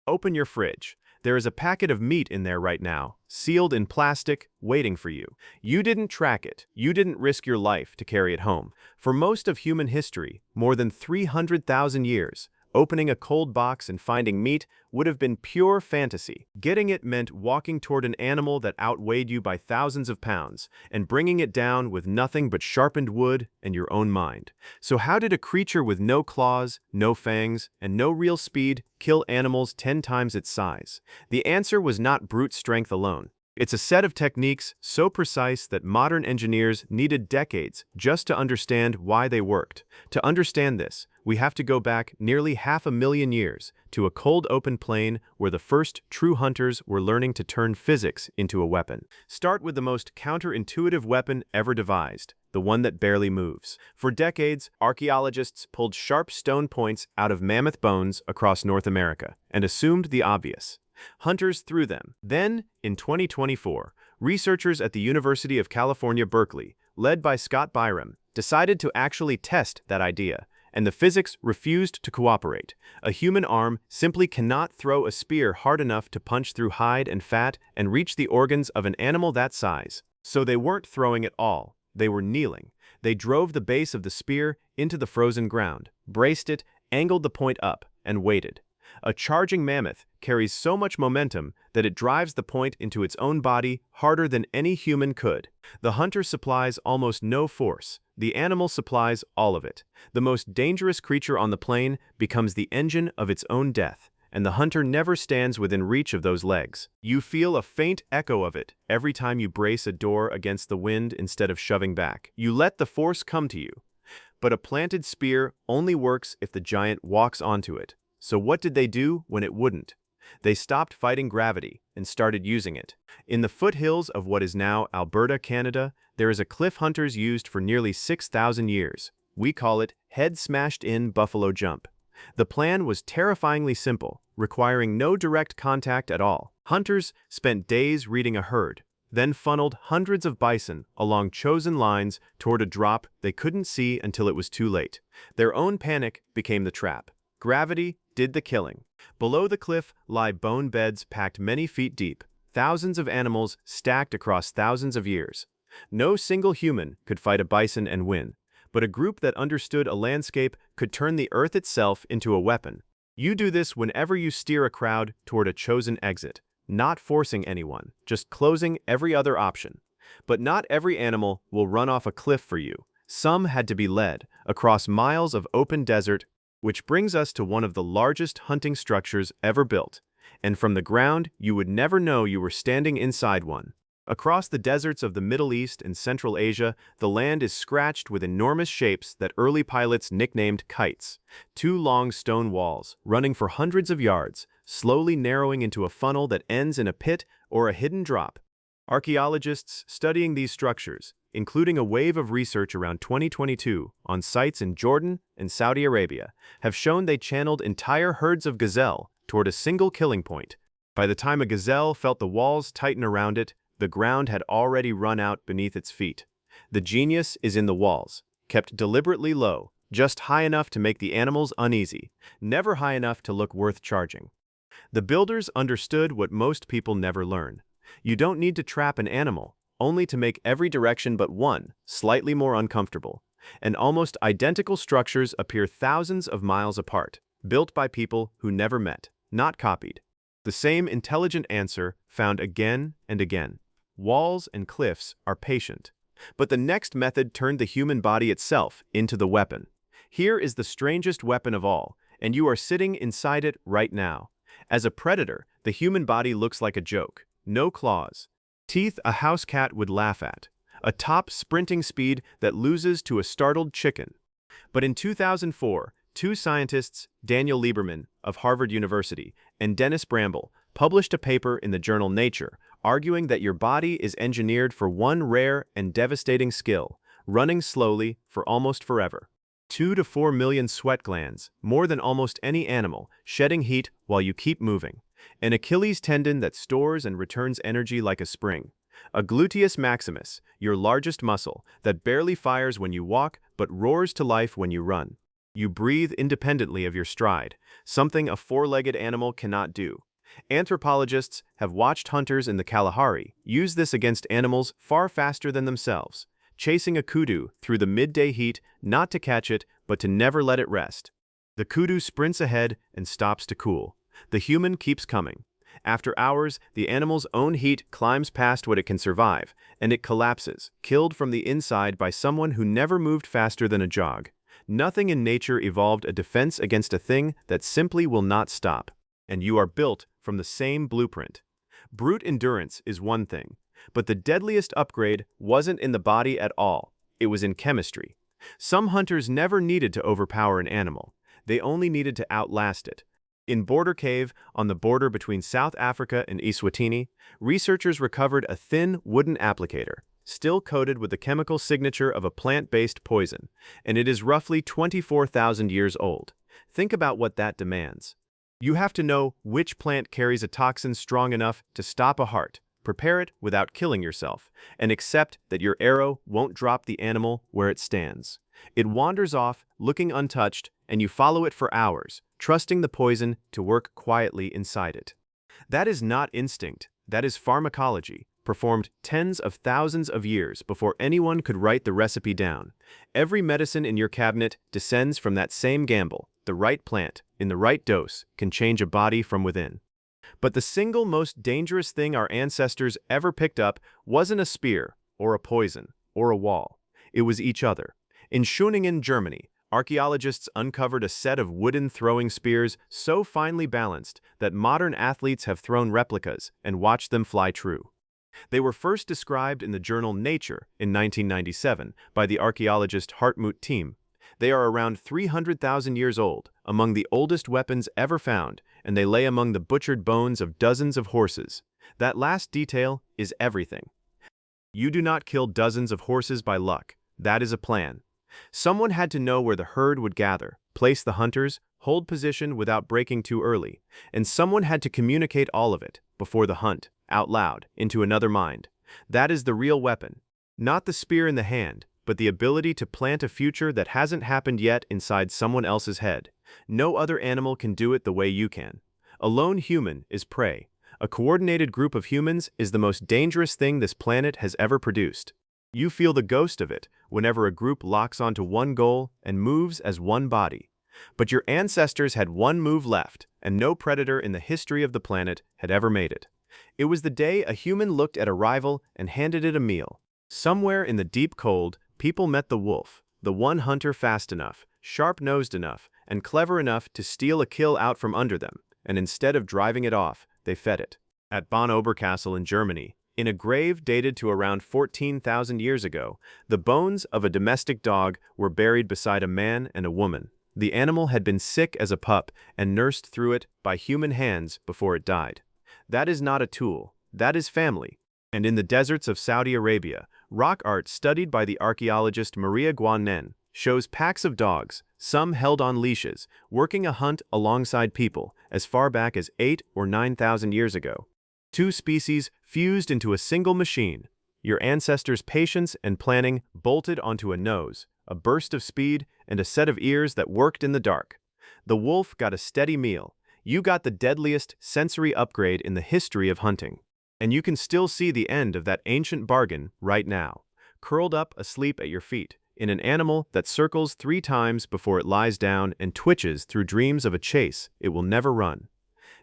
open your fridge. There is a packet of meat in there right now, sealed in plastic, waiting for you. You didn't track it. You didn't risk your life to carry it home. For most of human history, more than 300,000 years, opening a cold box and finding meat would have been pure fantasy. Getting it meant walking toward an animal that outweighed you by thousands of pounds and bringing it down with nothing but sharpened wood and your own mind. So how did a creature with no claws, no fangs, and no real speed kill animals 10 times its size? The answer was not brute strength alone. It's a set of techniques so precise that modern engineers needed decades just to understand why they worked. To understand this, we have to go back nearly 500,000 years to a cold open plain where the first true hunters were learning to turn physics into a weapon. Start with the most counterintuitive weapon ever devised, the one that barely moves. For decades, archaeologists pulled sharp stone points out of mammoth bones across North America and assumed the obvious. Hunters threw them. Then, in 2024, researchers at the University of California, Berkeley, led by Scott Byram, decided to actually test that idea, and the physics refused to cooperate. A human arm simply cannot throw a spear hard enough to punch through hide and fat and reach the organs of an animal that size. So they weren't throwing at all. They were kneeling. They drove the base of the spear into the frozen ground, braced it, angled the point up, and waited. A charging mammoth carries so much momentum that it drives the point into its own body harder than any human could. The hunter supplies almost no force. The animal supplies all of it. The most dangerous creature on the plain becomes the engine of its own death, and the hunter never stands within reach of those legs. You feel a faint echo of it every time you brace a door against the wind instead of shoving back. You let the force come to you. But a planted spear only works if the giant walks onto it. So what did they do when it wouldn't? They stopped fighting gravity and started using it. In the foothills of what is now Alberta, Canada, there is a cliff hunters used for nearly 6,000 years. We call it head-smashed-in buffalo jump. The plan was terrifyingly simple, requiring no direct contact at all. Hunters spent days reading a herd, then funneled hundreds of bison along chosen lines toward a drop they couldn't see until it was too late. Their own panic became the trap. Gravity did the killing. Below the cliff lie bone beds packed many feet deep, thousands of animals stacked across thousands of years. No single human could fight a bison and win, but a group that understood a landscape could turn the earth itself into a weapon. You do this whenever you steer a crowd toward a chosen exit, not forcing anyone, just closing every other option. But not every animal will run off a cliff for you. Some had to be led across miles of open desert, which brings us to one of the largest hunting structures ever built. And from the ground, you would never know you were standing inside one. Across the deserts of the Middle East and Central Asia, the land is scratched with enormous shapes that early pilots nicknamed kites. 2 long stone walls, running for hundreds of yards, slowly narrowing into a funnel that ends in a pit or a hidden drop. Archaeologists studying these structures, including a wave of research around 2022 on sites in Jordan and Saudi Arabia, have shown they channeled entire herds of gazelle toward a single killing point. By the time a gazelle felt the walls tighten around it, the ground had already run out beneath its feet. The genius is in the walls, kept deliberately low, just high enough to make the animals uneasy, never high enough to look worth charging. The builders understood what most people never learn. You don't need to trap an animal, only to make every direction but one slightly more uncomfortable. And almost identical structures appear thousands of miles apart, built by people who never met, not copied. The same intelligent answer found again and again. Walls and cliffs are patient. But the next method turned the human body itself into the weapon. Here is the strangest weapon of all, and you are sitting inside it right now. As a predator, the human body looks like a joke. No claws. Teeth a house cat would laugh at. A top sprinting speed that loses to a startled chicken. But in 2004, 2 scientists, Daniel Lieberman of Harvard University and Dennis Bramble, published a paper in the journal Nature, arguing that your body is engineered for one rare and devastating skill, running slowly for almost forever. 2 to 4 million sweat glands, more than almost any animal, shedding heat while you keep moving. An Achilles tendon that stores and returns energy like a spring. A gluteus maximus, your largest muscle, that barely fires when you walk but roars to life when you run. You breathe independently of your stride, something a four-legged animal cannot do. Anthropologists have watched hunters in the Kalahari use this against animals far faster than themselves, chasing a kudu through the midday heat not to catch it, but to never let it rest. The kudu sprints ahead and stops to cool. The human keeps coming. After hours, the animal's own heat climbs past what it can survive, and it collapses, killed from the inside by someone who never moved faster than a jog. Nothing in nature evolved a defense against a thing that simply will not stop. And you are built from the same blueprint. Brute endurance is one thing, but the deadliest upgrade wasn't in the body at all. It was in chemistry. Some hunters never needed to overpower an animal. They only needed to outlast it. In Border Cave, on the border between South Africa and Eswatini, researchers recovered a thin wooden applicator, still coated with the chemical signature of a plant-based poison, and it is roughly 24,000 years old. Think about what that demands. You have to know which plant carries a toxin strong enough to stop a heart, prepare it without killing yourself, and accept that your arrow won't drop the animal where it stands. It wanders off, looking untouched, and you follow it for hours, trusting the poison to work quietly inside it. That is not instinct, that is pharmacology, performed tens of thousands of years before anyone could write the recipe down. Every medicine in your cabinet descends from that same gamble. The right plant, in the right dose, can change a body from within. But the single most dangerous thing our ancestors ever picked up wasn't a spear, or a poison, or a wall. It was each other. In Schöningen, Germany, archaeologists uncovered a set of wooden throwing spears so finely balanced that modern athletes have thrown replicas and watched them fly true. They were first described in the journal Nature in 1997 by the archaeologist Hartmut Team. They are around 300,000 years old, among the oldest weapons ever found, and they lay among the butchered bones of dozens of horses. That last detail is everything. You do not kill dozens of horses by luck. That is a plan. Someone had to know where the herd would gather, place the hunters, hold position without breaking too early, and someone had to communicate all of it, before the hunt, out loud, into another mind. That is the real weapon. Not the spear in the hand, but the ability to plant a future that hasn't happened yet inside someone else's head. No other animal can do it the way you can. A lone human is prey. A coordinated group of humans is the most dangerous thing this planet has ever produced. You feel the ghost of it whenever a group locks onto one goal and moves as one body. But your ancestors had one move left, and no predator in the history of the planet had ever made it. It was the day a human looked at a rival and handed it a meal. Somewhere in the deep cold, people met the wolf, the one hunter fast enough, sharp-nosed enough, and clever enough to steal a kill out from under them, and instead of driving it off, they fed it. At Bonn Oberkassel in Germany, in a grave dated to around 14,000 years ago, the bones of a domestic dog were buried beside a man and a woman. The animal had been sick as a pup and nursed through it by human hands before it died. That is not a tool, that is family. And in the deserts of Saudi Arabia, rock art studied by the archaeologist Maria Guanen shows packs of dogs, some held on leashes, working a hunt alongside people as far back as 8,000 or 9,000 years ago. Two species fused into a single machine. Your ancestors' patience and planning bolted onto a nose, a burst of speed, and a set of ears that worked in the dark. The wolf got a steady meal. You got the deadliest sensory upgrade in the history of hunting. And you can still see the end of that ancient bargain right now, curled up asleep at your feet, in an animal that circles 3 times before it lies down and twitches through dreams of a chase it will never run.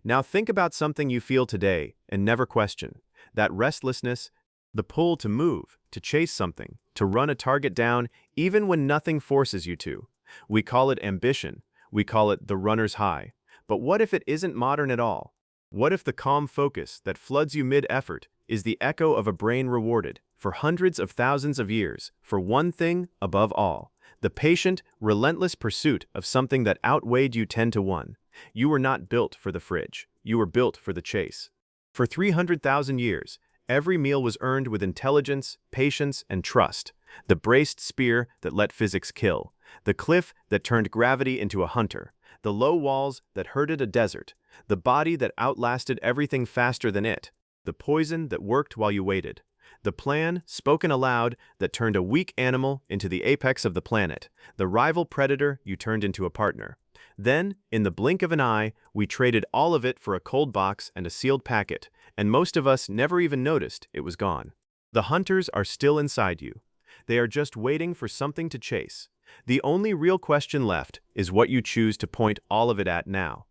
Now think about something you feel today and never question. That restlessness, the pull to move, to chase something, to run a target down even when nothing forces you to. We call it ambition. We call it the runner's high. But what if it isn't modern at all? What if the calm focus that floods you mid-effort is the echo of a brain rewarded, for hundreds of thousands of years, for one thing above all, the patient, relentless pursuit of something that outweighed you 10 to 1. You were not built for the fridge. You were built for the chase. For 300,000 years, every meal was earned with intelligence, patience, and trust. The braced spear that let physics kill. The cliff that turned gravity into a hunter. The low walls that herded a desert. The body that outlasted everything faster than it. The poison that worked while you waited. The plan, spoken aloud, that turned a weak animal into the apex of the planet. The rival predator you turned into a partner. Then, in the blink of an eye, we traded all of it for a cold box and a sealed packet, and most of us never even noticed it was gone. The hunters are still inside you. They are just waiting for something to chase. The only real question left is what you choose to point all of it at now.